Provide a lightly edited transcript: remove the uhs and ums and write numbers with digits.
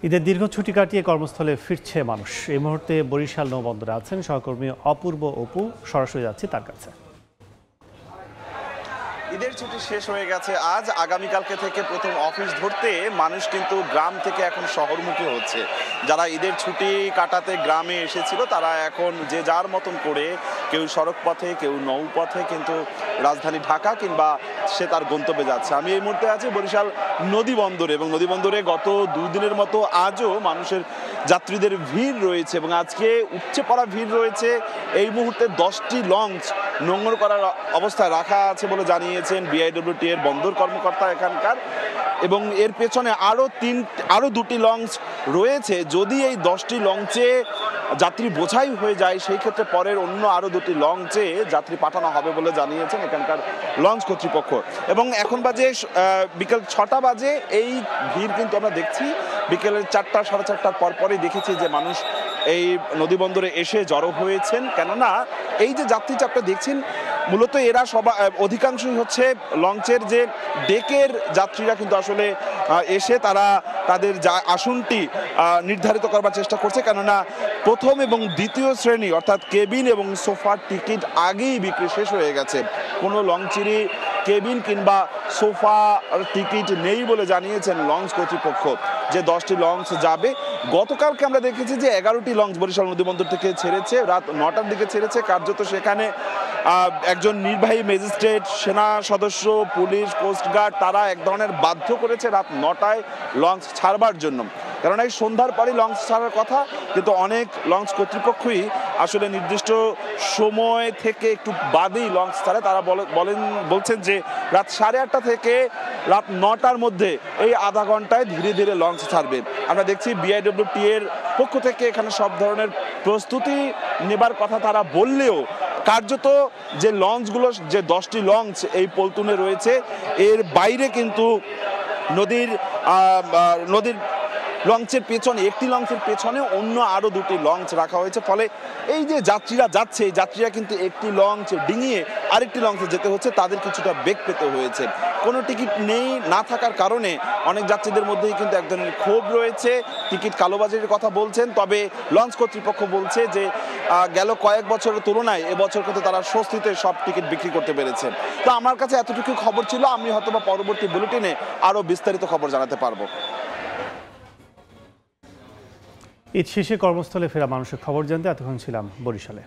ঈদের দীর্ঘ ছুটি কাটিয়ে কর্মস্থলে ফিরছে মানুষ। এই মুহূর্তে বরিশাল নৌবন্দরে আছেন সহকর্মী অপূর্ব অপু। সরাসরি যাচ্ছি তার কাছে। ঈদের ছুটি শেষ হয়ে গেছে আজ। আগামীকালকে থেকে প্রথম অফিস ধরতে মানুষ কিন্তু গ্রাম থেকে এখন শহরমুখী হচ্ছে। যারা ঈদের ছুটি কাটাতে গ্রামে এসেছিল তারা এখন যে যার মতন করে কেউ সড়ক পথে, কেউ নৌপথে কিন্তু রাজধানী ঢাকা কিংবা সে তার গন্তব্যে যাচ্ছে। আমি এই মুহূর্তে আছি বরিশাল নদী বন্দরে, এবং নদী বন্দরে গত 2 দিনের মতো আজও মানুষের যাত্রীদের ভিড় রয়েছে, এবং আজকে উপচে পড়া ভিড় রয়েছে। এই মুহূর্তে 10টি লঞ্চ নোঙর করার অবস্থায় রাখা আছে বলে জানিয়েছেন বিআইডব্লিউটি এর বন্দর কর্মকর্তা এখানকার, এবং এর পেছনে আরও 2টি লঞ্চ রয়েছে। যদি এই 10টি লঞ্চে যাত্রী বোঝাই হয়ে যায় সেই ক্ষেত্রে পরের অন্য আরও 2টি লঞ্চে যাত্রী পাঠানো হবে বলে জানিয়েছেন এখানকার লঞ্চ কর্তৃপক্ষ। এবং এখন বাজে বিকেল 6টা বাজে। এই ভিড় কিন্তু আমরা দেখছি বিকেলের 4টা, 4:30টার পরপরই দেখেছি যে মানুষ এই নদী বন্দরে এসে জড়ো হয়েছেন। কেননা এই যে যাত্রী চাপটা দেখছেন, মূলত এরা অধিকাংশই হচ্ছে লঞ্চের যে ডেকের যাত্রীরা কিন্তু আসলে এসে তারা তাদের আসনটি নির্ধারিত করবার চেষ্টা করছে। কেননা প্রথম এবং দ্বিতীয় শ্রেণী অর্থাৎ কেবিন এবং সোফার টিকিট আগেই বিক্রি শেষ হয়ে গেছে। কোনো লঞ্চেরই কেবিন কিংবা সোফার টিকিট নেই বলে জানিয়েছেন লঞ্চ কর্তৃপক্ষ। যে 10টি লঞ্চ যাবে, গতকালকে আমরা দেখেছি যে 11টি লঞ্চ বরিশাল নদীবন্দর থেকে ছেড়েছে, রাত 9টার দিকে ছেড়েছে। কার্যত সেখানে একজন নির্বাহী ম্যাজিস্ট্রেট, সেনা সদস্য, পুলিশ, কোস্টগার্ড তারা এক ধরনের বাধ্য করেছে রাত 9টায় লঞ্চ ছাড়বার জন্য। কারণ এই সন্ধ্যার পরই লঞ্চ ছাড়ার কথা, কিন্তু অনেক লঞ্চ কর্তৃপক্ষই আসলে নির্দিষ্ট সময় থেকে একটু বাদেই লঞ্চ ছাড়ে। তারা বলছেন যে রাত 8:30 থেকে রাত 9টার মধ্যে এই আধা ঘন্টায় ধীরে ধীরে লঞ্চ ছাড়বে। আমরা দেখছি বিআইডব্লিউটি এর পক্ষ থেকে এখানে সব ধরনের প্রস্তুতি নেবার কথা তারা বললেও কার্যত যে লঞ্চগুলো, যে 10টি লঞ্চ এই পল্টনে রয়েছে, এর বাইরে কিন্তু নদীর লঞ্চের পেছনে, একটি লঞ্চের পেছনে অন্য আরও 2টি লঞ্চ রাখা হয়েছে। ফলে এই যে যাত্রীরা যাচ্ছে, এই যাত্রীরা কিন্তু একটি লঞ্চ ডিঙিয়ে আরেকটি লঞ্চে যেতে হচ্ছে, তাদের কিছুটা বেগ পেতে হয়েছে। কোনো টিকিট নেই না থাকার কারণে অনেক যাত্রীদের মধ্যেই কিন্তু এক ধরনের ক্ষোভ রয়েছে। টিকিট কালোবাজারির কথা বলছেন, তবে লঞ্চ কর্তৃপক্ষ বলছে যে গেল কয়েক বছরের তুলনায় এবছর কিন্তু তারা স্বস্তিতে সব টিকিট বিক্রি করতে পেরেছে। তো আমার কাছে এতটুকু খবর ছিল। আমি হয়তোবা পরবর্তী বুলেটিনে আরও বিস্তারিত খবর জানাতে পারবো। ঈদ শেষে কর্মস্থলে ফেরা মানুষের খবর জানতে এতক্ষণ ছিলাম বরিশালে।